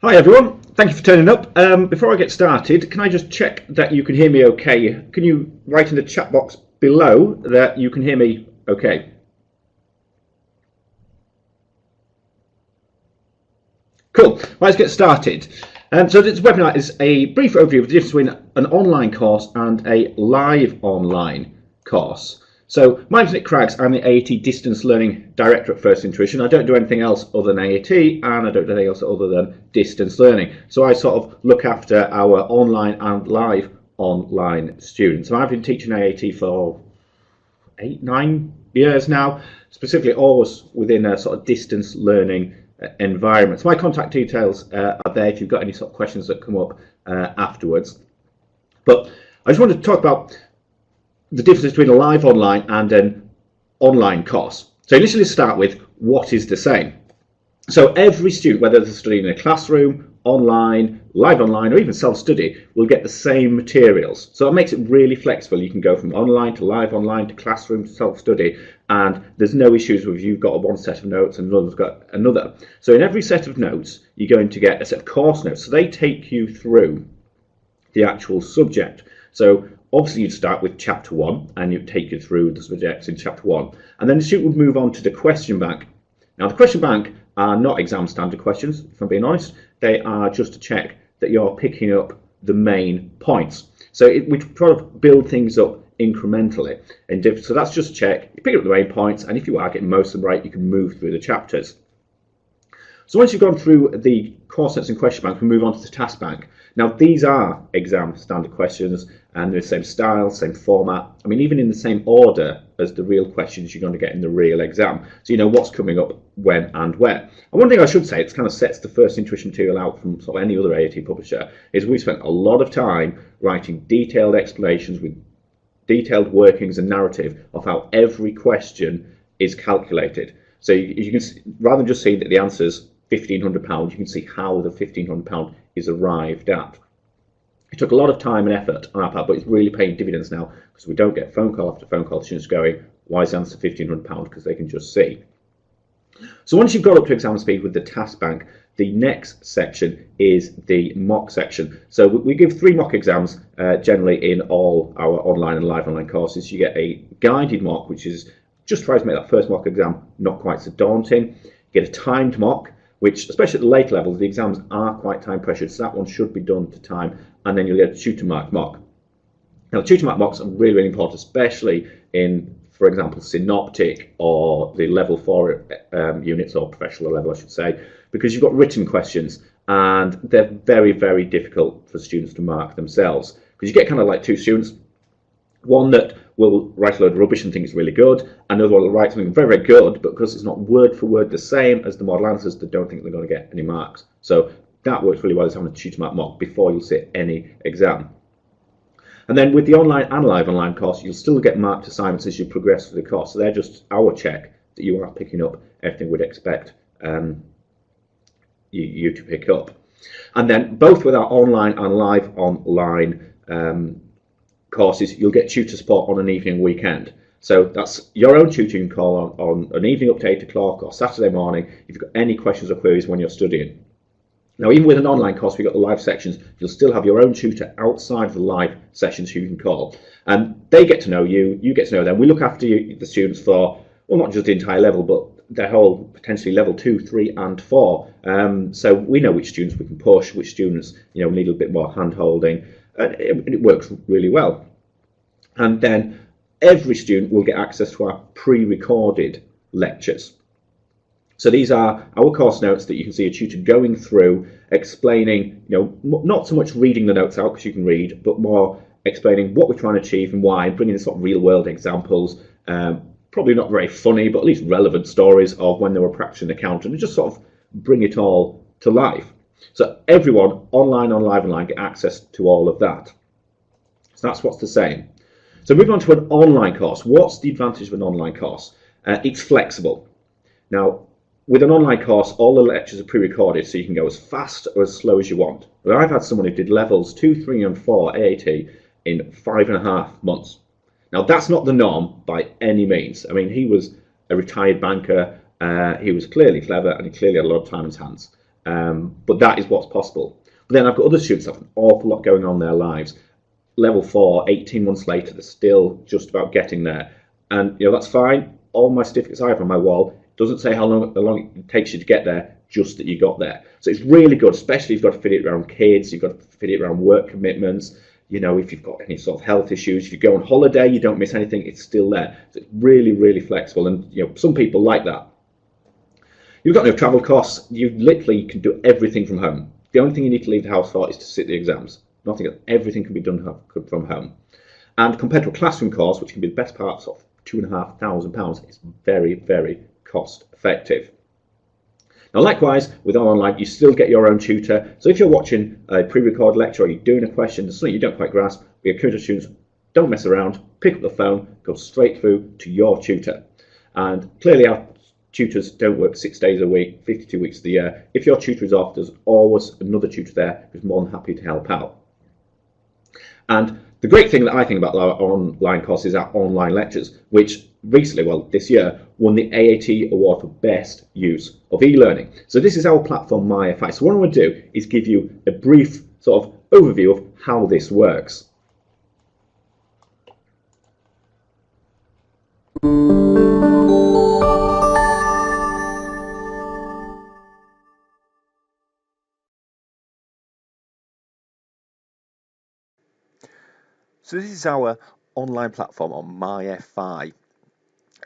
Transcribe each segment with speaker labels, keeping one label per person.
Speaker 1: Hi everyone, thank you for turning up. Before I get started, can I just check that you can hear me okay? Can you write in the chat box below that you can hear me okay? Cool, let's get started. So this webinar is a brief overview of the difference between an online course and a live online course. So my name's Nick Craggs, I'm the AAT Distance Learning Director at First Intuition. I don't do anything else other than AAT, and I don't do anything else other than distance learning. So I sort of look after our online and live online students. So I've been teaching AAT for 8-9 years now, specifically always within a sort of distance learning environment. So my contact details are there if you've got any sort of questions that come up afterwards. But I just wanted to talk about the difference between a live online and an online course. So initially start with what is the same. So every student, whether they're studying in a classroom, online, live online, or even self-study, will get the same materials. So it makes it really flexible. You can go from online to live online to classroom to self-study, and there's no issues with you've got one set of notes and another's got another. So in every set of notes, you're going to get a set of course notes. So they take you through the actual subject. So obviously you'd start with chapter 1 and you'd take you through the subjects in chapter 1, and then the student would move on to the question bank. Now the question bank are not exam standard questions, if I'm being honest. They are just to check that you're picking up the main points. So we try to build things up incrementally. So that's just a check. You pick up the main points, and if you are getting most of them right, you can move through the chapters. So once you've gone through the course notes and question bank, we move on to the task bank. Now these are exam standard questions, and they're the same style, same format. I mean, even in the same order as the real questions you're going to get in the real exam. So you know what's coming up when and where. And one thing I should say, it kind of sets the First Intuition material out from sort of any other AAT publisher, is we've spent a lot of time writing detailed explanations with detailed workings and narrative of how every question is calculated. So you can see, rather than just seeing that the answer's £1,500, you can see how the £1,500 is arrived at. It took a lot of time and effort on our part, but it's really paying dividends now, because we don't get phone call after phone call, students going, why is the answer £1,500? Because they can just see. So once you've got up to exam speed with the task bank, the next section is the mock section. So we give 3 mock exams generally in all our online and live online courses. You get a guided mock, which is just tries to make that first mock exam not quite so daunting. You get a timed mock, which, especially at the later levels, the exams are quite time pressured, so that one should be done to time, and then you'll get a tutor mark mock. Now, tutor mark mocks are really, really important, especially in, for example, synoptic or the level 4 units, or professional level, I should say, because you've got written questions, and they're very, very difficult for students to mark themselves, because you get kind of like 2 students, one that will write a load of rubbish and think it's really good, another one will write something very, very good, but because it's not word for word the same as the model answers, they don't think they're going to get any marks. So that works really well as having a tutor mark mock before you sit any exam. And then with the online and live online course, you'll still get marked assignments as you progress through the course. So they're just our check that you are picking up everything we'd expect you to pick up. And then both with our online and live online courses, you'll get tutor support on an evening weekend. So that's your own tutoring call on an evening up to 8 o'clock or Saturday morning if you've got any questions or queries when you're studying. Now, even with an online course, we've got the live sections, you'll still have your own tutor outside of the live sessions who you can call. And they get to know you, you get to know them. We look after the students for, well, not just the entire level, but their whole potentially level 2, 3 and 4. So we know which students we can push, which students need a little bit more hand-holding. And it works really well. And then every student will get access to our pre-recorded lectures. So these are our course notes that you can see a tutor going through, explaining, not so much reading the notes out because you can read, but more explaining what we're trying to achieve and why, and bringing in sort of real-world examples, probably not very funny, but at least relevant stories of when they were practicing accounting, and just sort of bring it all to life. So everyone, online, on live, online, get access to all of that. So that's what's the same. So moving on to an online course. What's the advantage of an online course? It's flexible. Now, with an online course, all the lectures are pre-recorded, so you can go as fast or as slow as you want. But I've had someone who did levels 2, 3 and 4 AAT in 5.5 months. Now, that's not the norm by any means. I mean, he was a retired banker, he was clearly clever, and he clearly had a lot of time in his hands. But that is what's possible. But then I've got other students that have an awful lot going on in their lives. Level 4, 18 months later, they're still just about getting there. And that's fine. All my certificates I have on my wall doesn't say how long it takes you to get there, just that you got there. So it's really good, especially if you've got to fit it around kids, you've got to fit it around work commitments. If you've got any sort of health issues, if you go on holiday, you don't miss anything, it's still there. So it's really, really flexible. And some people like that. You've got no travel costs. You literally can do everything from home. The only thing you need to leave the house for is to sit the exams. Nothing else. Everything can be done from home. And compared to a classroom course, which can be the best part of £2,500, it's very, very cost effective. Now, likewise, with online, you still get your own tutor. So if you're watching a pre-recorded lecture or you're doing a question, there's something you don't quite grasp, we encourage students, don't mess around, pick up the phone, go straight through to your tutor. And clearly our tutors don't work 6 days a week, 52 weeks of the year. If your tutor is off, there's always another tutor there who's more than happy to help out. And the great thing that I think about our online courses are online lectures, which recently, this year, won the AAT award for best use of e-learning. So this is our platform, MyFI. So what I'm going to do is give you a brief sort of overview of how this works. So this is our online platform on MyFI,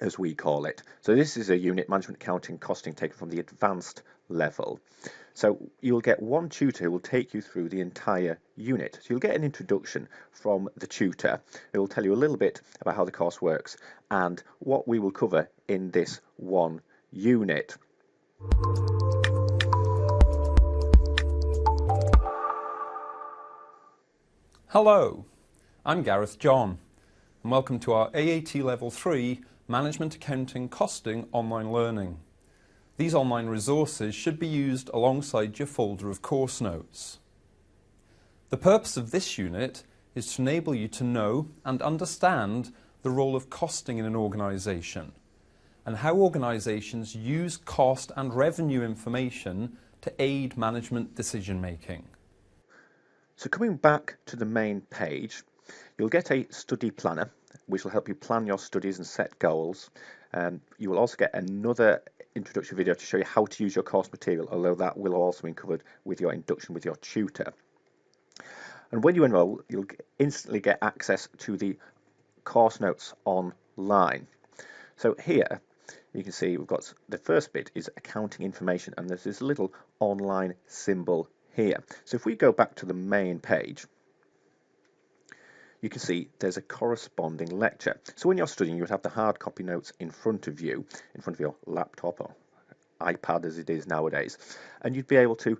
Speaker 1: as we call it. So this is a unit, management, accounting, costing, taken from the advanced level. So you'll get one tutor who will take you through the entire unit. So you'll get an introduction from the tutor. It will tell you a little bit about how the course works and what we will cover in this one unit.
Speaker 2: Hello, I'm Gareth John, and welcome to our AAT Level 3 Management Accounting Costing Online Learning. These online resources should be used alongside your folder of course notes. The purpose of this unit is to enable you to know and understand the role of costing in an organisation and how organisations use cost and revenue information to aid management decision making.
Speaker 1: So coming back to the main page, you'll get a study planner which will help you plan your studies and set goals. You will also get another introductory video to show you how to use your course material, although that will also be covered with your induction with your tutor. And when you enrol, you'll instantly get access to the course notes online. So here you can see we've got the first bit is accounting information, and there's this little online symbol here. So if we go back to the main page, you can see there's a corresponding lecture. So when you're studying, you would have the hard copy notes in front of you, in front of your laptop or iPad as it is nowadays, and you'd be able to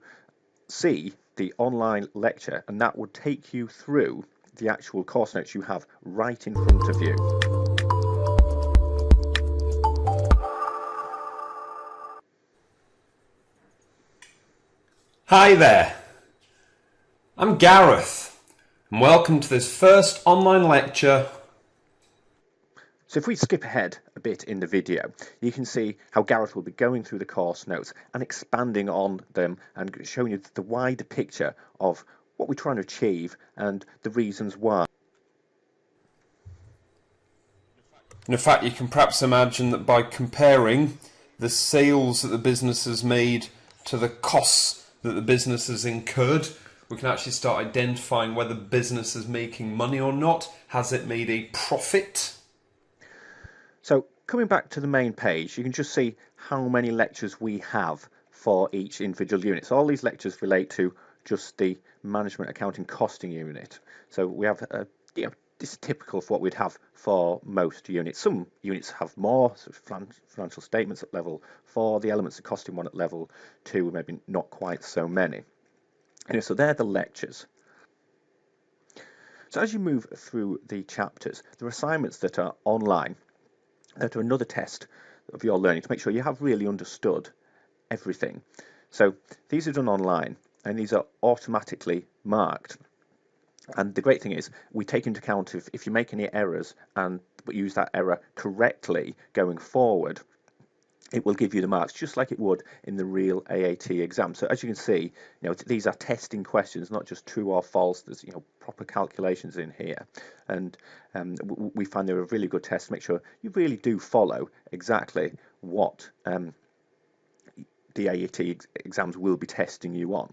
Speaker 1: see the online lecture, and that would take you through the actual course notes you have right in front of you.
Speaker 2: Hi there, I'm Gareth, and welcome to this first online lecture.
Speaker 1: So if we skip ahead a bit in the video, you can see how Gareth will be going through the course notes and expanding on them and showing you the wider picture of what we're trying to achieve and the reasons why.
Speaker 2: In fact, you can perhaps imagine that by comparing the sales that the business has made to the costs that the business has incurred, we can actually start identifying whether the business is making money or not. Has it made a profit?
Speaker 1: So coming back to the main page, you can just see how many lectures we have for each individual unit. So all these lectures relate to just the management accounting costing unit. So we have this is typical of what we'd have for most units. Some units have more, so financial statements at level 4, the elements of costing one at level 2, maybe not quite so many. Anyway, so they're the lectures. So as you move through the chapters, there are assignments that are online, that are another test of your learning to make sure you have really understood everything. So these are done online, and these are automatically marked. And the great thing is we take into account if you make any errors and use that error correctly going forward,
Speaker 3: it will give you the marks just like it would in the real AAT exam. So as you can see, these are testing questions, not just true or false. There's proper calculations in here, and we find they're a really good test to make sure you really do follow exactly what the AAT exams will be testing you on.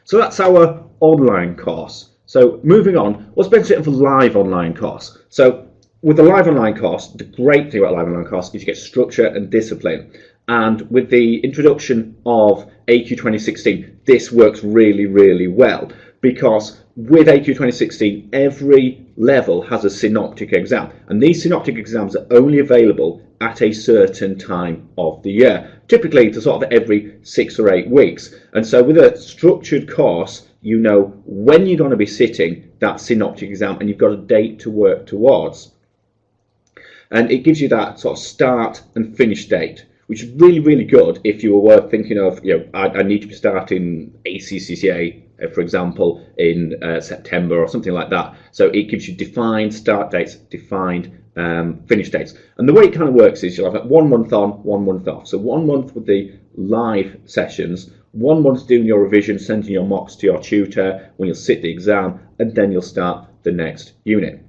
Speaker 1: So that's our online course. So moving on, what's the benefit of a live online course? So with a live online course, the great thing about a live online course is you get structure and discipline. And with the introduction of AQ 2016, this works really, really well, because with AQ 2016, every level has a synoptic exam, and these synoptic exams are only available at a certain time of the year, typically to sort of every 6 or 8 weeks. And so with a structured course, you know when you're going to be sitting that synoptic exam, and you've got a date to work towards. And it gives you that sort of start and finish date, which is really, really good if you were thinking of, I need to be starting ACCCA, for example, in September or something like that. So it gives you defined start dates, defined finish dates. And the way it kind of works is you'll have 1 month on, 1 month off. So 1 month with the live sessions, 1 month doing your revision, sending your mocks to your tutor when you'll sit the exam, and then you'll start the next unit.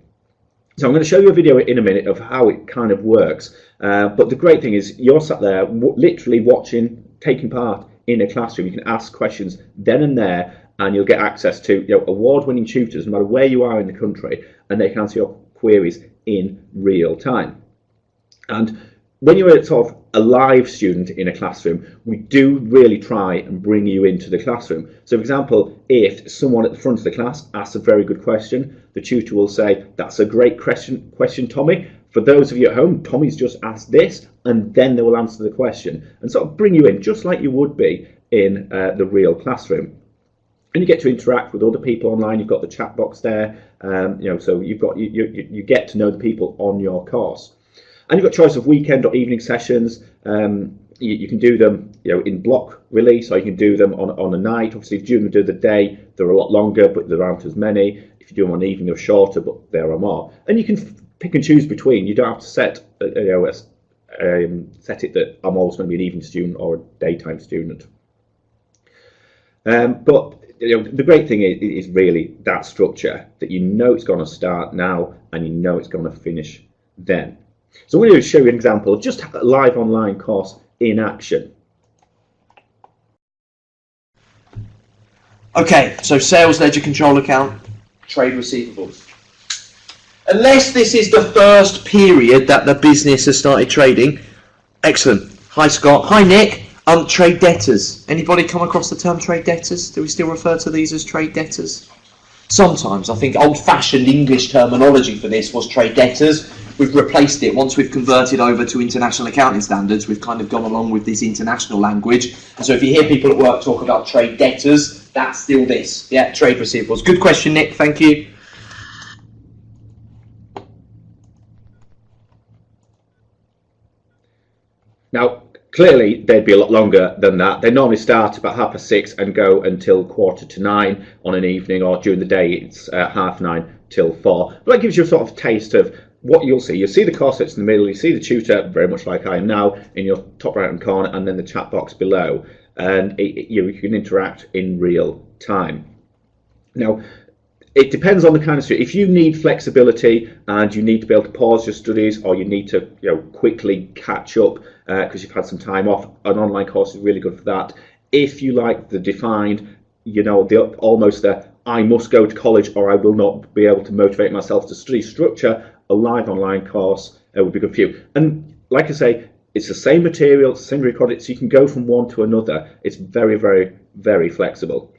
Speaker 1: So I'm going to show you a video in a minute of how it kind of works. But the great thing is you're sat there literally watching, taking part in a classroom. You can ask questions then and there, and you'll get access to award-winning tutors no matter where you are in the country, and they can answer your queries in real time. And when you're sort of a live student in a classroom, we do really try and bring you into the classroom. So for example, if someone at the front of the class asks a very good question, the tutor will say, "That's a great question, Tommy. For those of you at home, Tommy's just asked this," and then they will answer the question and sort of bring you in just like you would be in the real classroom. And you get to interact with other people online. You've got the chat box there, so you get to know the people on your course. And you've got choice of weekend or evening sessions. You can do them in block release, or you can do them on a night. Obviously, during the day, they're a lot longer, but there aren't as many. If you do them on evening, they're shorter, but there are more. And you can pick and choose between. You don't have to set set it that I'm always going to be an evening student or a daytime student. But the great thing is really that structure, that it's going to start now and it's going to finish then. So I'm going to show you an example of just a live online course in action.
Speaker 4: Okay, so sales ledger control account, trade receivables. Unless this is the first period that the business has started trading, excellent. Hi Scott, hi Nick. Trade debtors. Anybody come across the term trade debtors? Do we still refer to these as trade debtors? Sometimes. I think old-fashioned English terminology for this was trade debtors. We've replaced it. Once we've converted over to international accounting standards, we've kind of gone along with this international language. And so if you hear people at work talk about trade debtors, that's still this. Yeah, trade receivables. Good question, Nick. Thank you.
Speaker 1: Now, clearly, they'd be a lot longer than that. They normally start about 6:30 and go until 8:45 on an evening, or during the day it's 9:30 till 4. But that gives you a sort of taste of what you'll see. You'll see the course that's in the middle, you see the tutor, very much like I am now, in your top right hand corner, and then the chat box below. And you can interact in real time. Now, it depends on the kind of student. If you need flexibility and you need to be able to pause your studies, or you need to quickly catch up because you've had some time off, an online course is really good for that. If you like the defined, almost the I must go to college or I will not be able to motivate myself to study structure, a live online course would be good for you. And like I say, it's the same material, it's the same recording, so you can go from one to another. It's very, very, very flexible.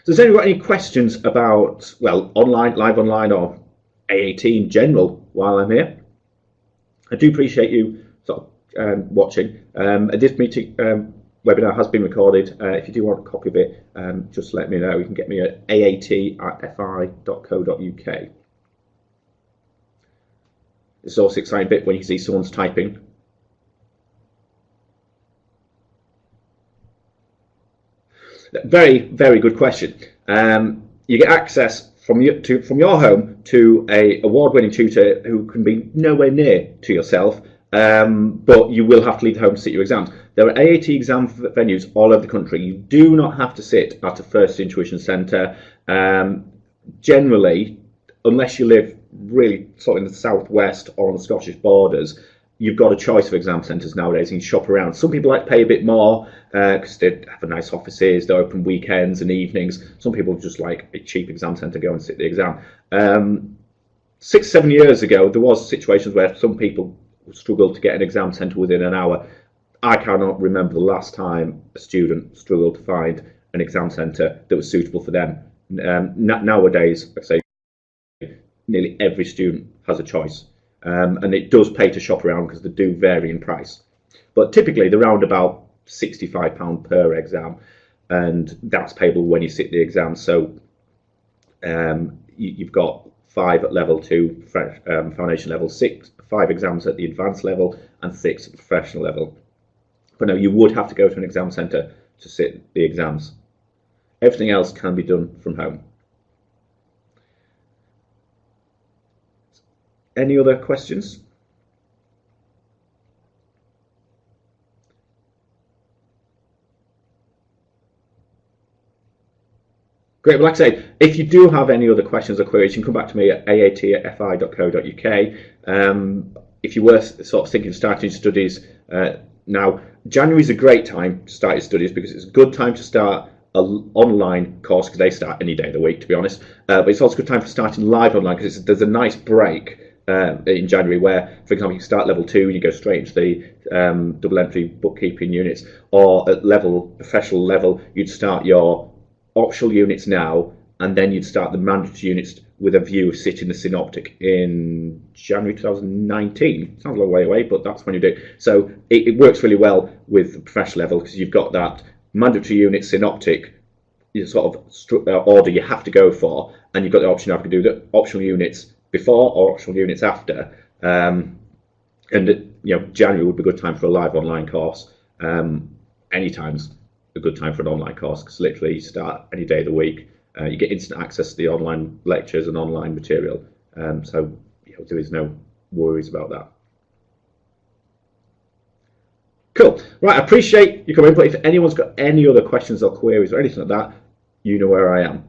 Speaker 1: So has anyone got any questions about, well, online, live online, or AAT in general while I'm here? I do appreciate you sort of watching. This meeting webinar has been recorded. If you do want a copy of it, just let me know. You can get me at aat@fi.co.uk. It's also exciting bit when you see someone's typing. Very, very good question. You get access from your home to a award-winning tutor who can be nowhere near to yourself, but you will have to leave home to sit your exams. There are AAT exam venues all over the country. You do not have to sit at a first tuition centre. Generally, unless you live really sort of in the southwest or on the Scottish borders, you've got a choice of exam centres nowadays and you shop around. Some people like to pay a bit more because they have a nice offices, they're open weekends and evenings. Some people just like a cheap exam centre, go and sit the exam. 6-7 years ago, there was situations where some people struggled to get an exam centre within an hour. I cannot remember the last time a student struggled to find an exam centre that was suitable for them. Nowadays, I'd say nearly every student has a choice. And it does pay to shop around because they do vary in price. But typically they're around about £65 per exam, and that's payable when you sit the exam. So you've got 5 at level 2, foundation level, 5 exams at the advanced level, and 6 at the professional level. But no, you would have to go to an exam centre to sit the exams. Everything else can be done from home. Any other questions? Great. Well, like I say, if you do have any other questions or queries, you can come back to me at aat@fi.co.uk. If you were sort of thinking of starting studies now, January is a great time to start your studies because it's a good time to start an online course because they start any day of the week, to be honest. But it's also a good time for starting live online because there's a nice break in January where, for example, you start level 2 and you go straight into the double entry bookkeeping units, or at professional level, you'd start your optional units now, and then you'd start the mandatory units with a view of sitting the synoptic in January 2019. Sounds a long way away, but that's when you do it. So it works really well with the professional level because you've got that mandatory unit synoptic sort of order you have to go for, and you've got the option of to do the optional units before or optional units after. January would be a good time for a live online course. Anytime's a good time for an online course because literally you start any day of the week. You get instant access to the online lectures and online material. So there is no worries about that. Cool. Right, I appreciate you coming, but if anyone's got any other questions or queries or anything like that, you know where I am.